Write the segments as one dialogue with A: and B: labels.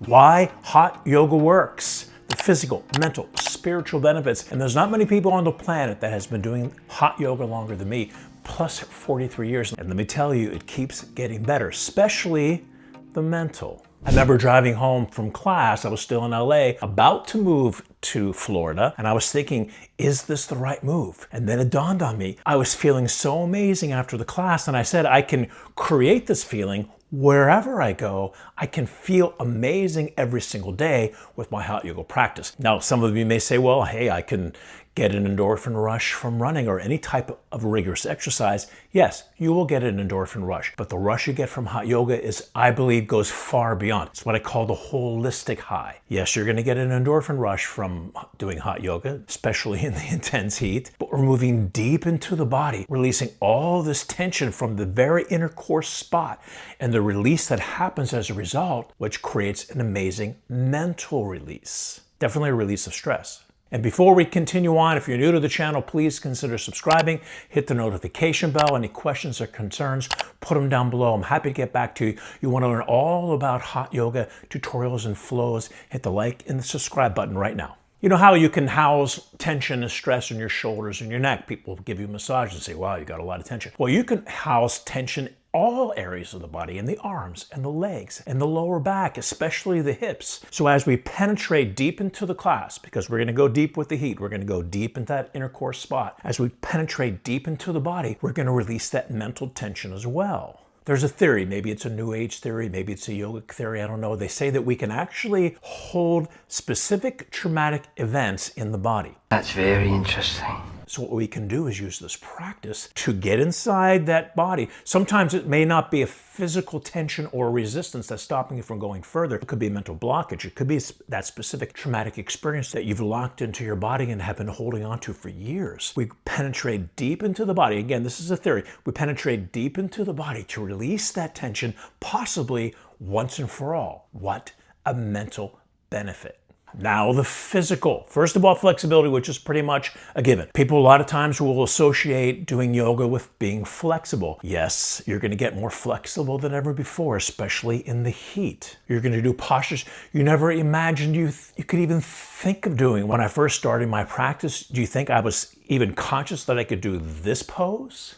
A: why hot yoga works, the physical, mental, spiritual benefits. And there's not many people on the planet that has been doing hot yoga longer than me, plus 43 years. And let me tell you, it keeps getting better, especially the mental. I remember driving home from class, I was still in LA, about to move to Florida, and I was thinking, is this the right move? And then it dawned on me, I was feeling so amazing after the class, and I said, I can create this feeling wherever I go. I can feel amazing every single day with my hot yoga practice. Now, some of you may say, well, hey, I can get an endorphin rush from running or any type of rigorous exercise. Yes, you will get an endorphin rush, but the rush you get from hot yoga is, I believe, goes far beyond. It's what I call the holistic high. Yes, you're going to get an endorphin rush from doing hot yoga, especially in the intense heat, but we're moving deep into the body, releasing all this tension from the very inner core spot, and the release that happens as a result, which creates an amazing mental release. Definitely a release of stress. And before we continue on, if you're new to the channel, please consider subscribing, hit the notification bell. Any questions or concerns, put them down below. I'm happy to get back to you. You want to learn all about hot yoga, tutorials and flows, hit the like and the subscribe button right now. You know how you can house tension and stress in your shoulders and your neck? People give you a massage and say, wow, you got a lot of tension. Well, you can house tension all areas of the body, in the arms and the legs and the lower back, especially the hips. So as we penetrate deep into the class, because we're going to go deep with the heat, we're going to go deep into that inner core spot. As we penetrate deep into the body, we're going to release that mental tension as well. There's a theory, maybe it's a new age theory, maybe it's a yogic theory, I don't know. They say that we can actually hold specific traumatic events in the body.
B: That's very interesting.
A: So what we can do is use this practice to get inside that body. Sometimes it may not be a physical tension or resistance that's stopping you from going further. It could be a mental blockage. It could be that specific traumatic experience that you've locked into your body and have been holding on to for years. We penetrate deep into the body. Again, this is a theory. We penetrate deep into the body to release that tension, possibly once and for all. What a mental benefit. Now the physical. First of all, flexibility, which is pretty much a given. People a lot of times will associate doing yoga with being flexible. Yes, you're going to get more flexible than ever before, especially in the heat. You're going to do postures you never imagined you could even think of doing. When I first started my practice, do you think I was even conscious that I could do this pose?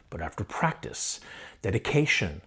A: But after practice, dedication,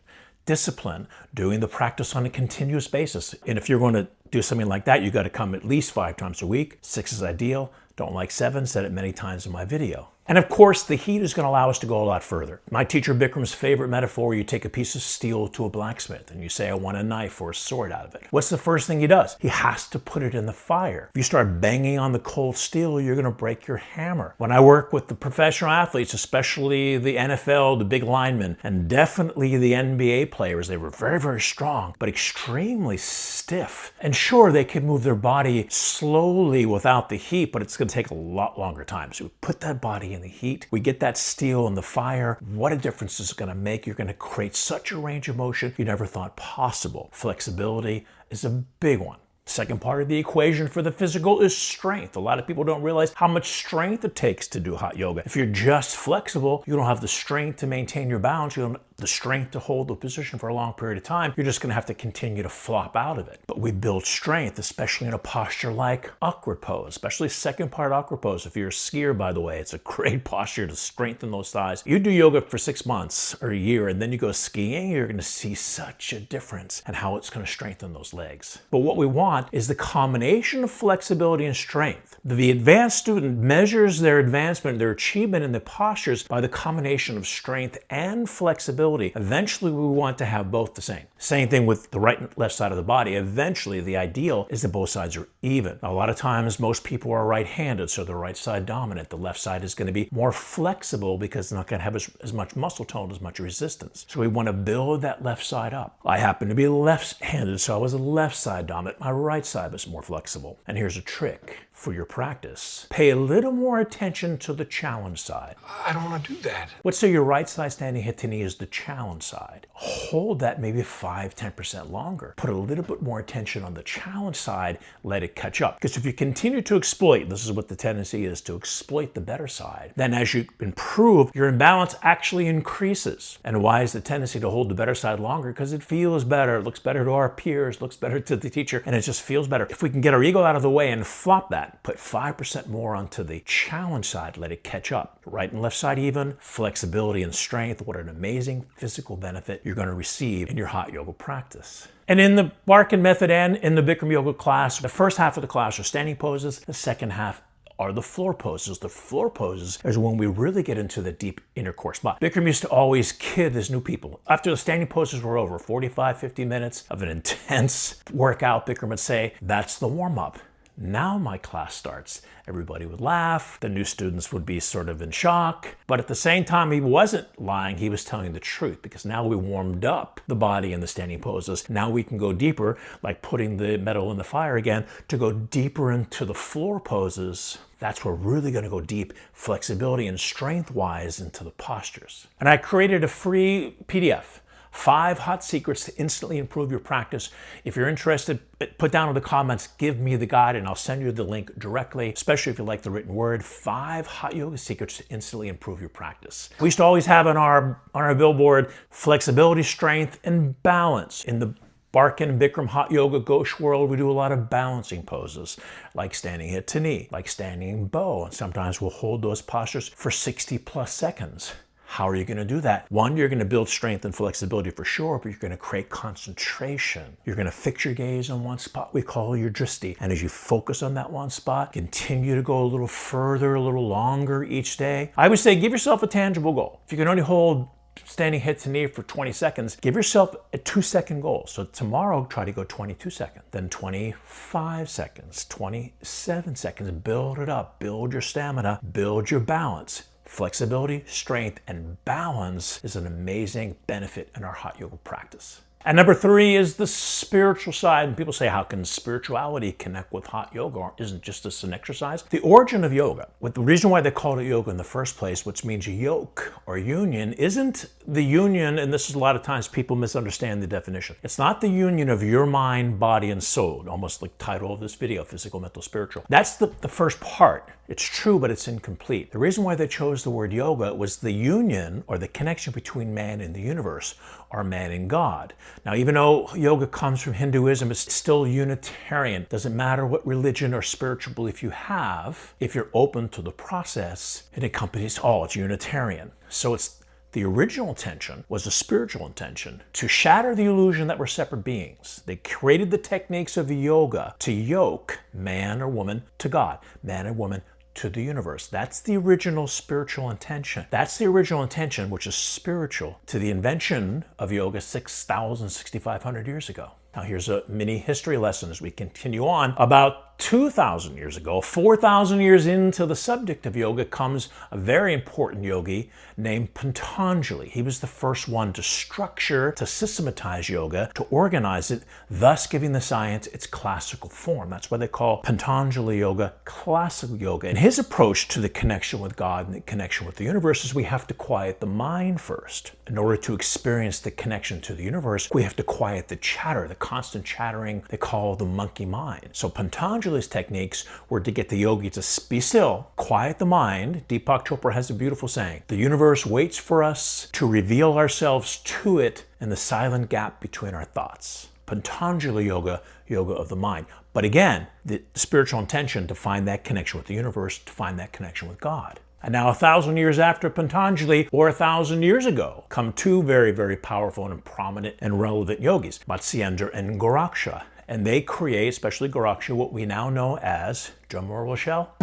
A: discipline, doing the practice on a continuous basis. And if you're going to do something like that, you got to come at least 5 times a week. 6 is ideal. Don't like 7, said it many times in my video. And of course, the heat is going to allow us to go a lot further. My teacher Bikram's favorite metaphor, you take a piece of steel to a blacksmith and you say, I want a knife or a sword out of it. What's the first thing he does? He has to put it in the fire. If you start banging on the cold steel, you're going to break your hammer. When I work with the professional athletes, especially the NFL, the big linemen, and definitely the NBA players, they were very, very strong, but extremely stiff. And sure, they could move their body slowly without the heat, but it's going to take a lot longer time. So we put that body in the heat, we get that steel in the fire. What a difference is it going to make? You're going to create such a range of motion you never thought possible. Flexibility is a big one. Second part of the equation for the physical is strength. A lot of people don't realize how much strength it takes to do hot yoga. If you're just flexible, you don't have the strength to maintain your balance. You don't have the strength to hold the position for a long period of time. You're just going to have to continue to flop out of it. But we build strength, especially in a posture like awkward pose, especially second part awkward pose. If you're a skier, by the way, it's a great posture to strengthen those thighs. You do yoga for 6 months or a year, and then you go skiing, you're going to see such a difference in how it's going to strengthen those legs. But what we want is the combination of flexibility and strength. The advanced student measures their advancement, their achievement in the postures by the combination of strength and flexibility. Eventually, we want to have both the same. Same thing with the right and left side of the body. Eventually, the ideal is that both sides are even. Now, a lot of times, most people are right-handed, so the right side dominant. The left side is going to be more flexible because they're not going to have as much muscle tone, as much resistance. So we want to build that left side up. I happen to be left-handed, so I was a left side dominant. My right side was more flexible. And here's a trick for your practice. Pay a little more attention to the challenge side.
C: I don't want to do that.
A: Let's say your right side standing hip to knee is the challenge side. Hold that maybe 5-10% longer. Put a little bit more attention on the challenge side, let it catch up. Because if you continue to exploit, this is what the tendency is, to exploit the better side, then as you improve, your imbalance actually increases. And why is the tendency to hold the better side longer? Because it feels better, it looks better to our peers, looks better to the teacher, and it just feels better. If we can get our ego out of the way and flop that, put 5% more onto the challenge side, let it catch up. Right and left side even, flexibility and strength, what an amazing physical benefit you're going to receive in your hot yoga practice. And in the Barkan Method and in the Bikram Yoga class, the first half of the class are standing poses, the second half are the floor poses. The floor poses is when we really get into the deep inner core spot. Bikram used to always kid his new people. After the standing poses were over, 45, 50 minutes of an intense workout, Bikram would say, that's the warm-up. Now my class starts. Everybody would laugh. The new students would be sort of in shock. But at the same time, he wasn't lying. He was telling the truth, because now we warmed up the body in the standing poses. Now we can go deeper, like putting the metal in the fire again, to go deeper into the floor poses. That's where we're really going to go deep, flexibility and strength-wise, into the postures. And I created a free PDF. 5 hot secrets to instantly improve your practice. If you're interested, put down in the comments, give me the guide, and I'll send you the link directly, especially if you like the written word. 5 hot yoga secrets to instantly improve your practice. We used to always have on our billboard, flexibility, strength, and balance. In the Barkan Bikram Hot Yoga Gauche world, we do a lot of balancing poses, like standing hip to knee, like standing bow, and sometimes we'll hold those postures for 60+ seconds. How are you going to do that? One, you're going to build strength and flexibility for sure, but you're going to create concentration. You're going to fix your gaze on one spot we call your dristi. And as you focus on that one spot, continue to go a little further, a little longer each day. I would say give yourself a tangible goal. If you can only hold standing hip to knee for 20 seconds, give yourself a 2-second goal. So tomorrow, try to go 22 seconds, then 25 seconds, 27 seconds. Build it up, build your stamina, build your balance. Flexibility, strength, and balance is an amazing benefit in our hot yoga practice. And number 3 is the spiritual side. And people say, how can spirituality connect with hot yoga? Or isn't just this an exercise? The origin of yoga, the reason why they called it yoga in the first place, which means yoke or union, isn't the union, and this is a lot of times people misunderstand the definition. It's not the union of your mind, body, and soul, almost like the title of this video, physical, mental, spiritual. That's the first part. It's true, but it's incomplete. The reason why they chose the word yoga was the union or the connection between man and the universe, or man and God. Now, even though yoga comes from Hinduism, it's still Unitarian. Doesn't matter what religion or spiritual belief you have, if you're open to the process, it accompanies all. It's Unitarian. So it's the original intention was a spiritual intention to shatter the illusion that we're separate beings. They created the techniques of yoga to yoke man or woman to God, man and woman to the universe. That's the original spiritual intention. That's the original intention, which is spiritual, to the invention of yoga 6,500 years ago. Now here's a mini history lesson as we continue on. About 2,000 years ago, 4,000 years into the subject of yoga, comes a very important yogi named Patanjali. He was the first one to structure, to systematize yoga, to organize it, thus giving the science its classical form. That's why they call Patanjali Yoga classical yoga. And his approach to the connection with God and the connection with the universe is we have to quiet the mind first. In order to experience the connection to the universe, we have to quiet the chatter, the constant chattering they call the monkey mind. So Patanjali's techniques were to get the yogi to be still, quiet the mind. Deepak Chopra has a beautiful saying, the universe waits for us to reveal ourselves to it in the silent gap between our thoughts. Patanjali Yoga, yoga of the mind. But again, the spiritual intention to find that connection with the universe, to find that connection with God. And now 1,000 years after Patanjali, or 1,000 years ago, come 2 very, very powerful and prominent and relevant yogis, Matsyendra and Goraksha. And they create, especially Goraksha, what we now know as, drumroll Rochelle,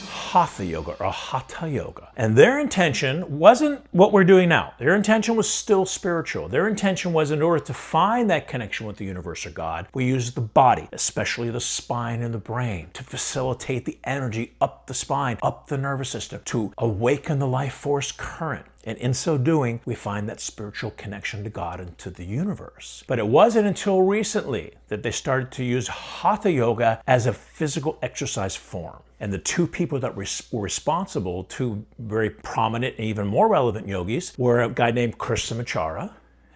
A: Hatha Yoga or Hatha Yoga. And their intention wasn't what we're doing now. Their intention was still spiritual. Their intention was, in order to find that connection with the universe or God, we use the body, especially the spine and the brain, to facilitate the energy up the spine, up the nervous system, to awaken the life force current. And in so doing, we find that spiritual connection to God and to the universe. But it wasn't until recently that they started to use Hatha Yoga as a physical exercise form. And the two people that were responsible, two very prominent and even more relevant yogis, were a guy named Krishnamacharya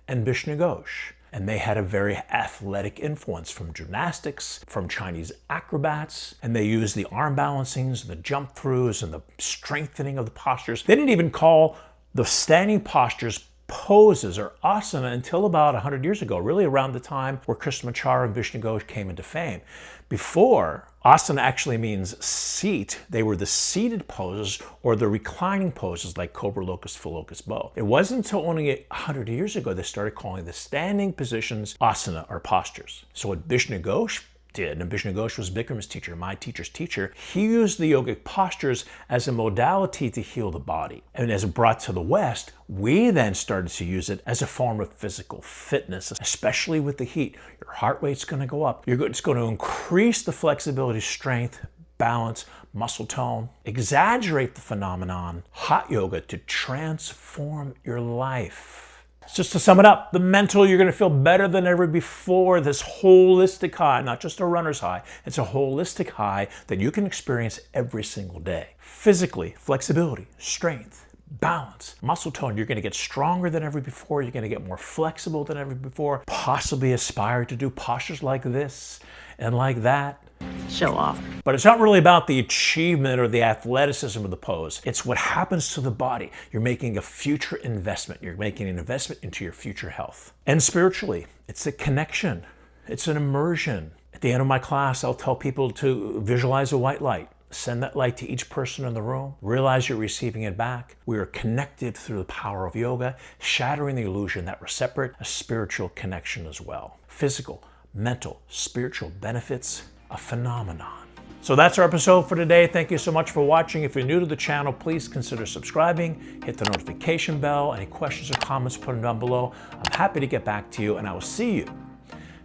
A: and Vishnu Ghosh. And they had a very athletic influence from gymnastics, from Chinese acrobats, and they used the arm balancings, the jump throughs, and the strengthening of the postures. They didn't even call the standing postures poses or asana until about 100 years ago, really around the time where Krishnamacharya and Vishnu Ghosh came into fame. Before, asana actually means seat. They were the seated poses or the reclining poses like cobra, locust, full locust, bow. It wasn't until only 100 years ago they started calling the standing positions asana or postures. So what Vishnu Ghosh did, and Vishnu Ghosh was Bikram's teacher, my teacher's teacher, he used the yogic postures as a modality to heal the body. And as it brought to the West, we then started to use it as a form of physical fitness, especially with the heat. Your heart rate's going to go up. It's going to increase the flexibility, strength, balance, muscle tone, exaggerate the phenomenon, hot yoga to transform your life. Just to sum it up, the mental, you're going to feel better than ever before. This holistic high, not just a runner's high, it's a holistic high that you can experience every single day. Physically, flexibility, strength, balance, muscle tone, you're going to get stronger than ever before. You're going to get more flexible than ever before. Possibly aspire to do postures like this and like that.
B: Show off.
A: But it's not really about the achievement or the athleticism of the pose. It's what happens to the body. You're making a future investment. You're making an investment into your future health. And spiritually, it's a connection. It's an immersion. At the end of my class, I'll tell people to visualize a white light. Send that light to each person in the room. Realize you're receiving it back. We are connected through the power of yoga, shattering the illusion that we're separate, a spiritual connection as well. Physical, mental, spiritual benefits, a phenomenon. So that's our episode for today. Thank you so much for watching. If you're new to the channel, please consider subscribing, hit the notification bell. Any questions or comments, put them down below. I'm happy to get back to you, and I will see you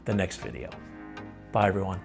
A: the next video. Bye, everyone.